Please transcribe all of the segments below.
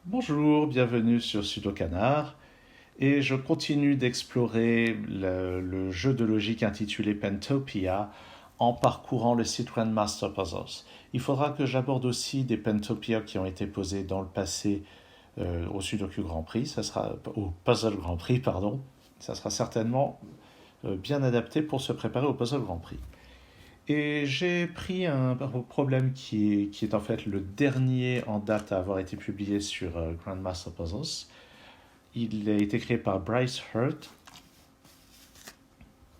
Bonjour, bienvenue sur Sudokanar et je continue d'explorer le jeu de logique intitulé Pentopia en parcourant le site Grandmaster Puzzles. Il faudra que j'aborde aussi des Pentopia qui ont été posés dans le passé au Sudoku Grand Prix, au Puzzle Grand Prix, pardon. Ça sera certainement bien adapté pour se préparer au Puzzle Grand Prix. Et j'ai pris un problème qui est en fait le dernier en date à avoir été publié sur Grandmaster Puzzles. Il a été créé par Bryce Hurt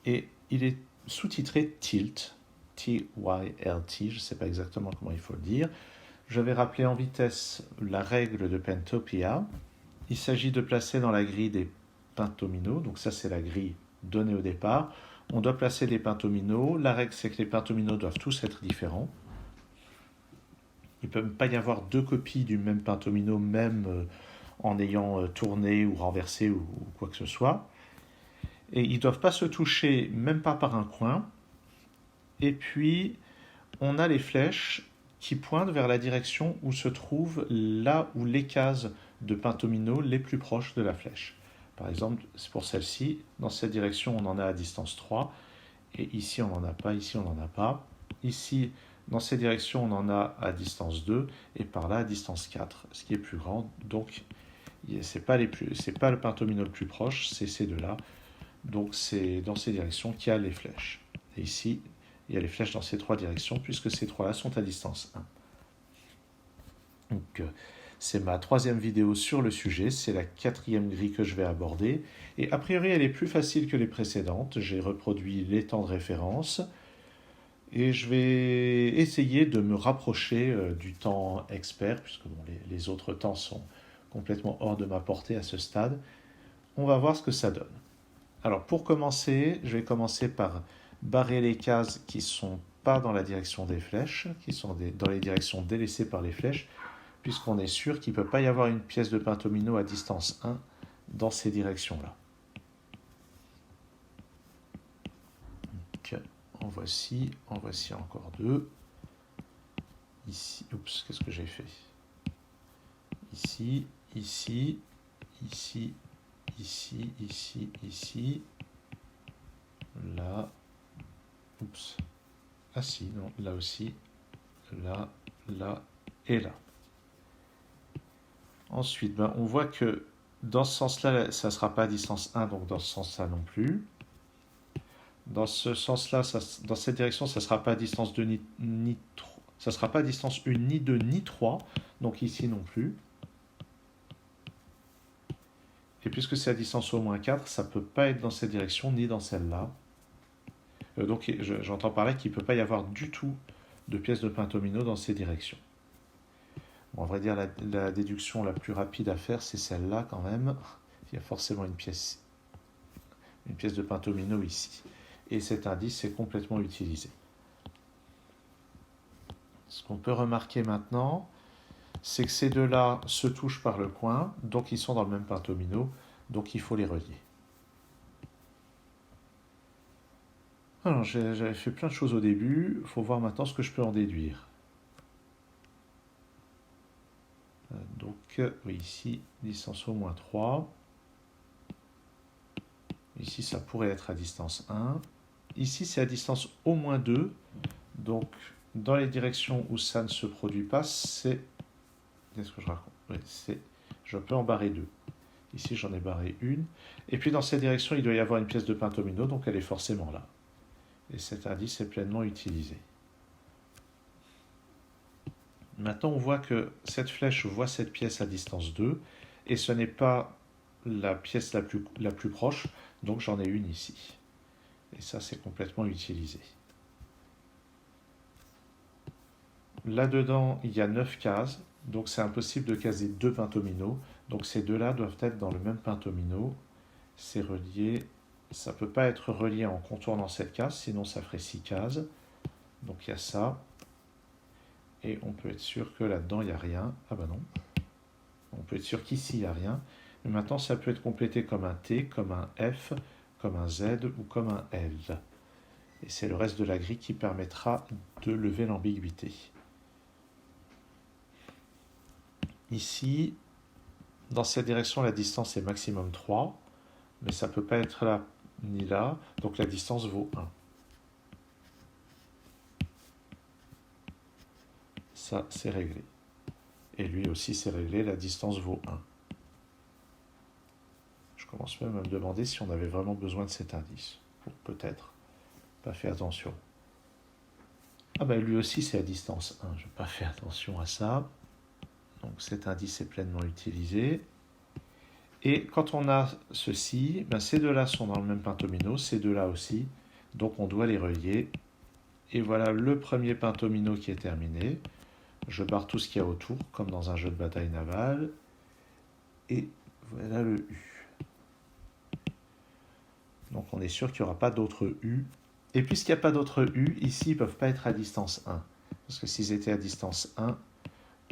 et il est sous-titré Tilt, T-Y-L-T, je ne sais pas exactement comment il faut le dire. Je vais rappeler en vitesse la règle de Pentopia. Il s'agit de placer dans la grille des pentomino, donc ça c'est la grille donnée au départ. On doit placer des pentomino. La règle c'est que les pentomino doivent tous être différents. Il ne peut pas y avoir deux copies du même pentomino, même en ayant tourné ou renversé ou quoi que ce soit. Et ils ne doivent pas se toucher, même pas par un coin. Et puis, on a les flèches qui pointent vers la direction où se trouvent là où les cases de pentomino les plus proches de la flèche. Par exemple, c'est pour celle-ci, dans cette direction, on en a à distance 3, et ici, on n'en a pas, ici, on n'en a pas. Ici, dans cette direction, on en a à distance 2, et par là, à distance 4, ce qui est plus grand. Donc, ce n'est pas le pentomino le plus proche, c'est ces deux-là. Donc, c'est dans ces directions qu'il y a les flèches. Et ici, il y a les flèches dans ces trois directions, puisque ces trois-là sont à distance 1. Donc, c'est ma troisième vidéo sur le sujet, c'est la quatrième grille que je vais aborder, et a priori elle est plus facile que les précédentes, j'ai reproduit les temps de référence, et je vais essayer de me rapprocher du temps expert, puisque bon, les autres temps sont complètement hors de ma portée à ce stade. On va voir ce que ça donne. Alors pour commencer, je vais commencer par barrer les cases qui ne sont pas dans la direction des flèches, qui sont dans les directions délaissées par les flèches, puisqu'on est sûr qu'il ne peut pas y avoir une pièce de pentomino à distance 1 dans ces directions-là. Donc, en voici encore deux. Ici, oups, qu'est-ce que j'ai fait? Ici, ici, ici, ici, ici, ici, là, oups, ah si, non, là aussi, là, là et là. Ensuite, on voit que dans ce sens-là, ça ne sera pas à distance 1, donc dans ce sens-là non plus. Dans ce sens-là, dans cette direction, ça ne sera pas à distance 2 ni 3. Ça ne sera pas à distance 1, ni 2, ni 3. Donc ici non plus. Et puisque c'est à distance au moins 4, ça ne peut pas être dans cette direction, ni dans celle-là. Donc j'entends par là qu'il ne peut pas y avoir du tout de pièces de pentomino dans ces directions. Bon, on va dire la déduction la plus rapide à faire, c'est celle-là quand même. Il y a forcément une pièce de pentomino ici. Et cet indice est complètement utilisé. Ce qu'on peut remarquer maintenant, c'est que ces deux-là se touchent par le coin, donc ils sont dans le même pentomino, donc il faut les relier. Alors, j'avais fait plein de choses au début, il faut voir maintenant ce que je peux en déduire. Donc, oui, ici, distance au moins 3. Ici, ça pourrait être à distance 1. Ici, c'est à distance au moins 2. Donc, dans les directions où ça ne se produit pas, c'est... Qu'est-ce que je raconte? Oui, je peux en barrer 2. Ici, j'en ai barré une. Et puis, dans cette direction, il doit y avoir une pièce de pentomino, donc elle est forcément là. Et cet indice est pleinement utilisé. Maintenant, on voit que cette flèche voit cette pièce à distance 2, et ce n'est pas la pièce la plus proche, donc j'en ai une ici. Et ça, c'est complètement utilisé. Là-dedans, il y a 9 cases, donc c'est impossible de caser deux pentomino. Donc ces deux-là doivent être dans le même pentomino. C'est relié. Ça ne peut pas être relié en contournant cette case, sinon ça ferait 6 cases. Donc il y a ça. Et on peut être sûr que là-dedans, il n'y a rien. Ah ben non. On peut être sûr qu'ici, il n'y a rien. Mais maintenant, ça peut être complété comme un T, comme un F, comme un Z ou comme un L. Et c'est le reste de la grille qui permettra de lever l'ambiguïté. Ici, dans cette direction, la distance est maximum 3, mais ça ne peut pas être là ni là, donc la distance vaut 1. Ça, c'est réglé. Et lui aussi, c'est réglé, la distance vaut 1. Je commence même à me demander si on avait vraiment besoin de cet indice. Bon, peut-être. Pas fait attention. Ah ben lui aussi, c'est à distance 1. Je n'ai pas fait attention à ça. Donc cet indice est pleinement utilisé. Et quand on a ceci, ben ces deux-là sont dans le même pentomino, ces deux-là aussi. Donc on doit les relier. Et voilà le premier pentomino qui est terminé. Je barre tout ce qu'il y a autour, comme dans un jeu de bataille navale. Et voilà le U. Donc on est sûr qu'il n'y aura pas d'autres U. Et puisqu'il n'y a pas d'autres U, ici, ils ne peuvent pas être à distance 1. Parce que s'ils étaient à distance 1,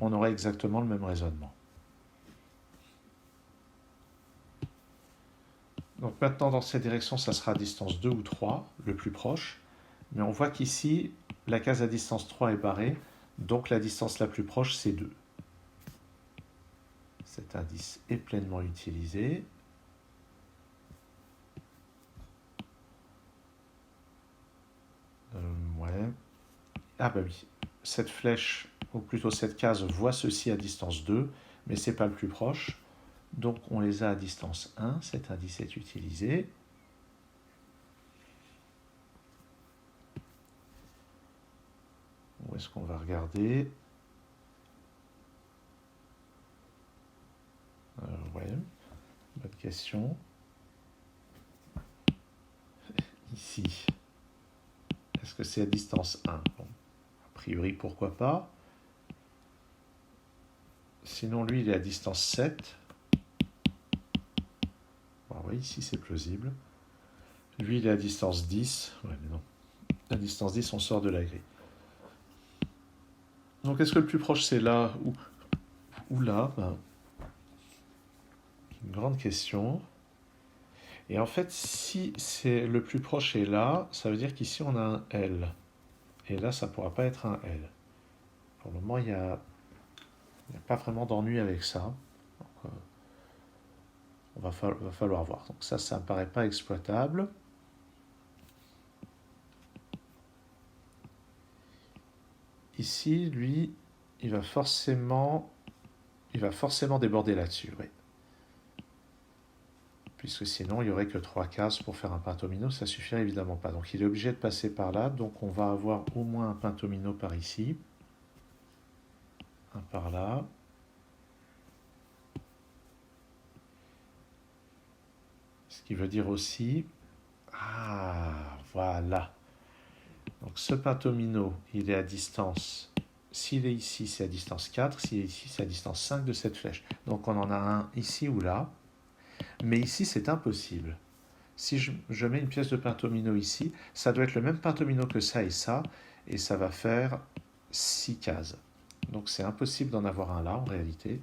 on aurait exactement le même raisonnement. Donc maintenant, dans cette direction, ça sera à distance 2 ou 3, le plus proche. Mais on voit qu'ici, la case à distance 3 est barrée, donc la distance la plus proche, c'est 2. Cet indice est pleinement utilisé. Ouais. Ah bah oui, cette flèche, ou plutôt cette case, voit ceci à distance 2, mais ce n'est pas le plus proche. Donc on les a à distance 1, cet indice est utilisé. Où est-ce qu'on va regarder? Ouais, bonne question. Ici, est-ce que c'est à distance 1? Bon, a priori, pourquoi pas. Sinon, lui, il est à distance 7. Bon, oui, ici, c'est plausible. Lui, il est à distance 10. Ouais, mais non. À distance 10, on sort de la grille. Donc, est-ce que le plus proche, c'est là ou là? Ben, une grande question. Et en fait, si c'est le plus proche est là, ça veut dire qu'ici, on a un L. Et là, ça ne pourra pas être un L. Pour le moment, il n'y a pas vraiment d'ennui avec ça. Donc, va falloir voir. Donc ça ne me paraît pas exploitable. Ici, lui, il va forcément déborder là-dessus, oui. Puisque sinon, il n'y aurait que 3 cases pour faire un pentomino, ça ne suffirait évidemment pas. Donc il est obligé de passer par là, donc on va avoir au moins un pentomino par ici, un par là. Ce qui veut dire aussi... Ah, voilà. Donc ce pentomino, il est à distance... S'il est ici, c'est à distance 4. S'il est ici, c'est à distance 5 de cette flèche. Donc on en a un ici ou là. Mais ici, c'est impossible. Si je mets une pièce de pentomino ici, ça doit être le même pentomino que ça, et ça va faire 6 cases. Donc c'est impossible d'en avoir un là, en réalité.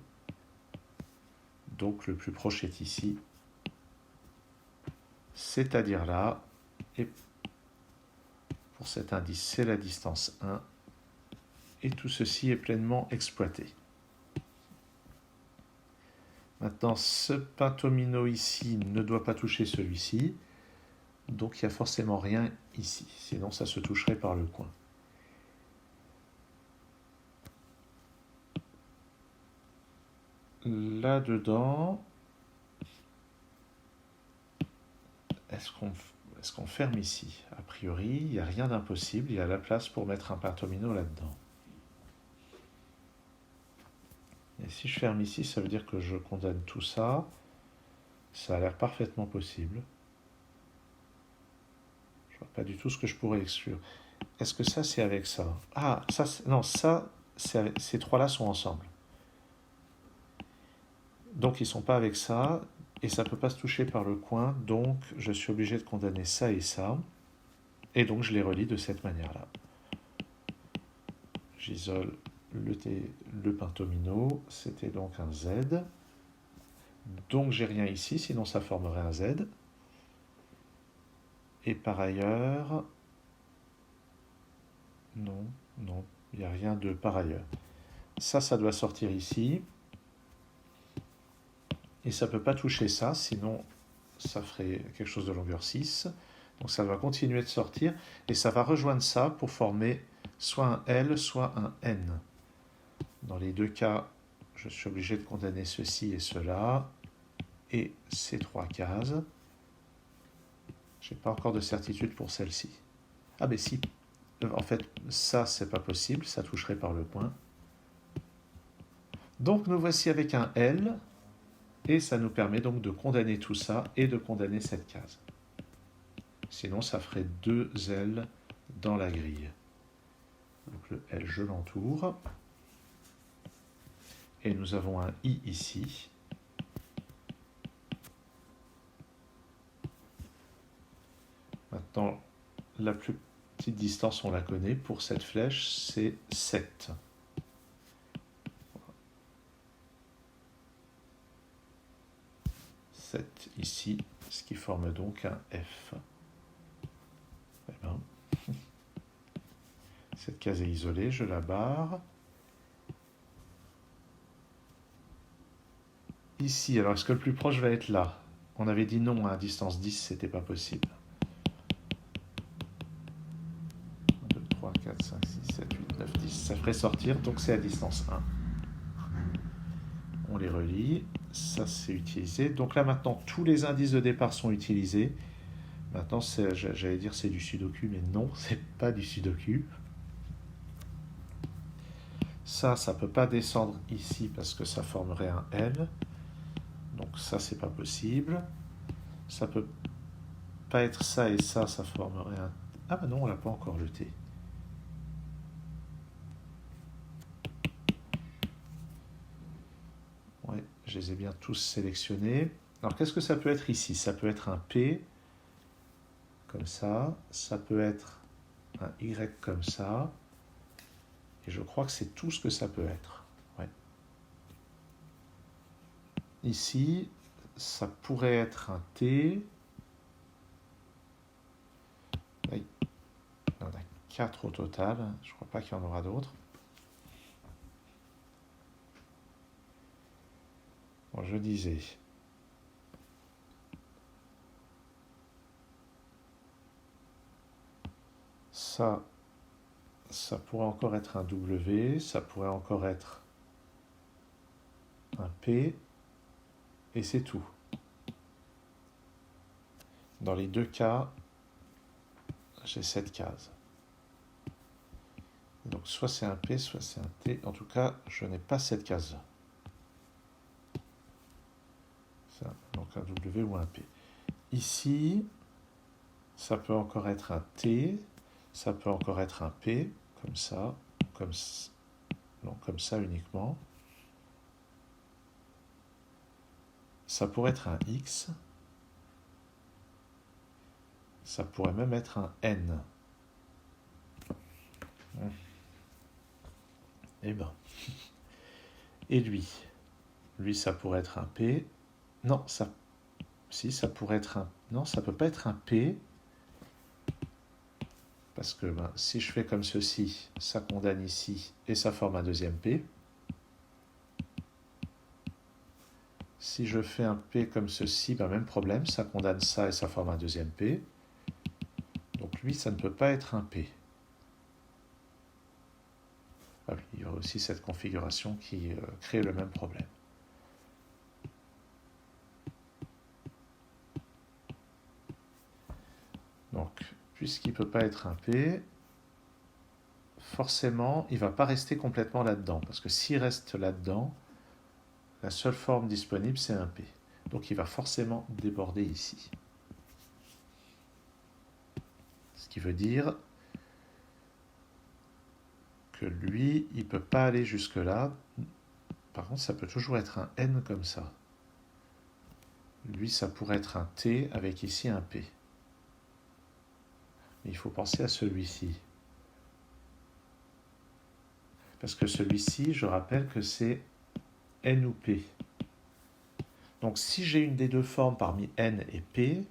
Donc le plus proche est ici, c'est-à-dire là, et pour cet indice, c'est la distance 1, et tout ceci est pleinement exploité. Maintenant, ce pentomino ici ne doit pas toucher celui-ci, donc il n'y a forcément rien ici, sinon ça se toucherait par le coin. Là-dedans, est-ce qu'on ferme ici? A priori, il n'y a rien d'impossible, il y a la place pour mettre un pentomino là-dedans. Et si je ferme ici, ça veut dire que je condamne tout ça. Ça a l'air parfaitement possible. Je ne vois pas du tout ce que je pourrais exclure. Est-ce que ça, c'est avec ça? Ah, ça, non, ça, ces trois-là sont ensemble. Donc, ils ne sont pas avec ça, et ça ne peut pas se toucher par le coin, donc je suis obligé de condamner ça et ça, et donc je les relie de cette manière-là. J'isole le pentomino, c'était donc un Z. Donc j'ai rien ici, sinon ça formerait un Z. Et par ailleurs, non, il n'y a rien de par ailleurs. Ça doit sortir ici. Et ça ne peut pas toucher ça, sinon ça ferait quelque chose de longueur 6. Donc ça va continuer de sortir et ça va rejoindre ça pour former soit un L, soit un N. Dans les deux cas, je suis obligé de condamner ceci et cela et ces trois cases. Je n'ai pas encore de certitude pour celle-ci. Ah ben si, en fait ça c'est pas possible, ça toucherait par le point. Donc nous voici avec un L et ça nous permet donc de condamner tout ça et de condamner cette case. Sinon, ça ferait deux L dans la grille. Donc le L, je l'entoure. Et nous avons un I ici. Maintenant, la plus petite distance, on la connaît. Pour cette flèche, c'est 7. Ici, ce qui forme donc un F. Eh bien, cette case est isolée, je la barre. Ici, alors est-ce que le plus proche va être là? On avait dit non à distance 10, c'était pas possible. 1, 2, 3, 4, 5, 6, 7, 8, 9, 10. Ça ferait sortir, donc c'est à distance 1. On les relie, ça c'est utilisé. Donc là maintenant, tous les indices de départ sont utilisés. Maintenant, j'allais dire c'est du sudoku, mais non, c'est pas du sudoku. Ça ne peut pas descendre ici parce que ça formerait un L. Donc ça, c'est pas possible. Ça peut pas être ça et ça formerait un... Ah ben non, on l'a pas encore le T. Ouais, je les ai bien tous sélectionnés. Alors qu'est-ce que ça peut être ici? Ça peut être un P, comme ça. Ça peut être un Y comme ça. Et je crois que c'est tout ce que ça peut être. Ouais. Ici, ça pourrait être un T. Il y en a 4 au total. Je ne crois pas qu'il y en aura d'autres. Bon, je disais. Ça pourrait encore être un W, ça pourrait encore être un P, et c'est tout. Dans les deux cas, j'ai cette case. Donc soit c'est un P, soit c'est un T. En tout cas, je n'ai pas cette case-là. Donc un W ou un P. Ici, ça peut encore être un T, ça peut encore être un P, comme ça, comme ça uniquement. Ça pourrait être un X. Ça pourrait même être un N. Eh ben. Et lui? Lui, ça pourrait être un P. Non, ça... Si, ça pourrait être un... Non, ça peut pas être un P. Parce que si je fais comme ceci, ça condamne ici et ça forme un deuxième P. Si je fais un P comme ceci, même problème, ça condamne ça et ça forme un deuxième P. Donc lui, ça ne peut pas être un P. Ah oui, il y aura aussi cette configuration qui crée le même problème. Donc, puisqu'il ne peut pas être un P, forcément, il ne va pas rester complètement là-dedans. Parce que s'il reste là-dedans, la seule forme disponible, c'est un P. Donc il va forcément déborder ici. Ce qui veut dire que lui, il ne peut pas aller jusque-là. Par contre, ça peut toujours être un N comme ça. Lui, ça pourrait être un T avec ici un P. Mais il faut penser à celui-ci. Parce que celui-ci, je rappelle que c'est N ou P. Donc si j'ai une des deux formes parmi N et P,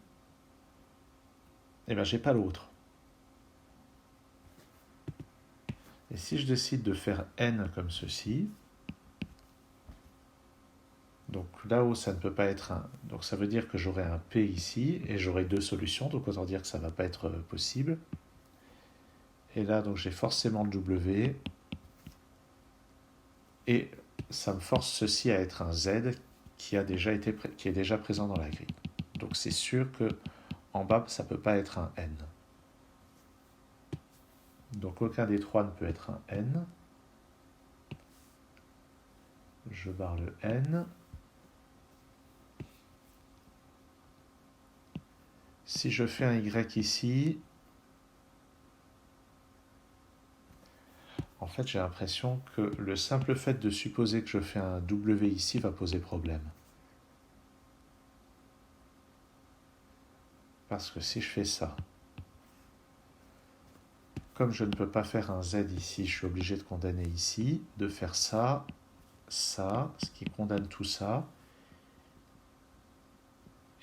eh bien j'ai pas l'autre. Et si je décide de faire N comme ceci, Donc là-haut, ça ne peut pas être un. Donc ça veut dire que j'aurai un P ici et j'aurai deux solutions. Donc autant dire que ça ne va pas être possible. Et là, donc j'ai forcément le W. Et ça me force ceci à être un Z qui est déjà présent dans la grille. Donc c'est sûr que en bas, ça ne peut pas être un N. Donc aucun des trois ne peut être un N. Je barre le N. Si je fais un Y ici, en fait j'ai l'impression que le simple fait de supposer que je fais un W ici va poser problème. Parce que si je fais ça, comme je ne peux pas faire un Z ici, je suis obligé de condamner ici, de faire ça, ça, ce qui condamne tout ça,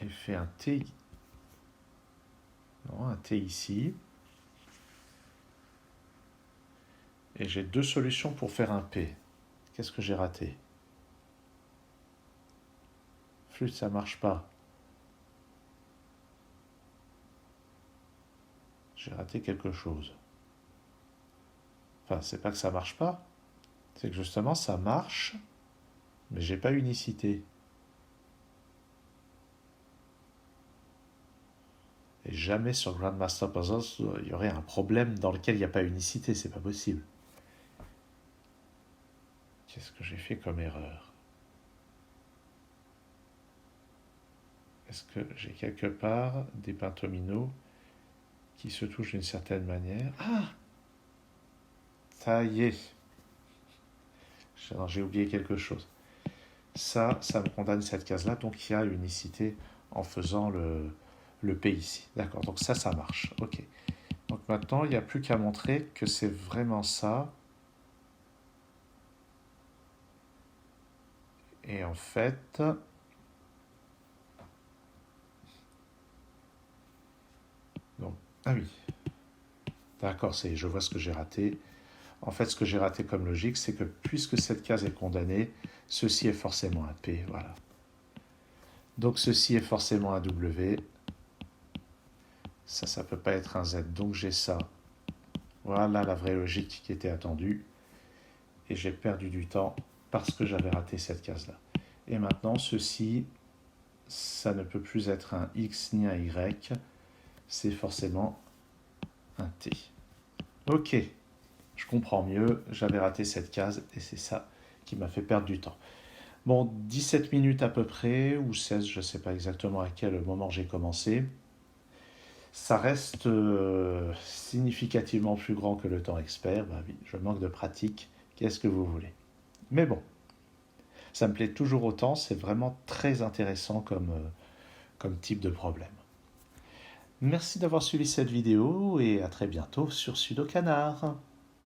et fait un T, non, un T ici, et j'ai deux solutions pour faire un P. Qu'est-ce que j'ai raté? Flûte, ça marche pas. J'ai raté quelque chose. Enfin, c'est pas que ça marche pas, c'est que justement ça marche, mais j'ai pas unicité. Et jamais sur Grandmaster Puzzles, il y aurait un problème dans lequel il n'y a pas unicité, c'est pas possible. Qu'est-ce que j'ai fait comme erreur? Est-ce que j'ai quelque part des pentomino qui se touchent d'une certaine manière? Ah! Ça y est. J'ai oublié quelque chose. Ça me condamne cette case-là, donc il y a unicité en faisant le P ici. D'accord, donc ça marche. Ok. Donc maintenant, il n'y a plus qu'à montrer que c'est vraiment ça. Et en fait, donc, ah oui, d'accord, je vois ce que j'ai raté. En fait, ce que j'ai raté comme logique, c'est que puisque cette case est condamnée, ceci est forcément un P, voilà. Donc ceci est forcément un W. Ça ne peut pas être un Z, donc j'ai ça. Voilà la vraie logique qui était attendue. Et j'ai perdu du temps parce que j'avais raté cette case-là. Et maintenant, ceci, ça ne peut plus être un X ni un Y. C'est forcément un T. Ok, je comprends mieux. J'avais raté cette case et c'est ça qui m'a fait perdre du temps. Bon, 17 minutes à peu près, ou 16, je ne sais pas exactement à quel moment j'ai commencé. Ça reste significativement plus grand que le temps expert. Bah oui, je manque de pratique. Qu'est-ce que vous voulez? Mais bon, ça me plaît toujours autant. C'est vraiment très intéressant comme type de problème. Merci d'avoir suivi cette vidéo et à très bientôt sur Sudo Canard.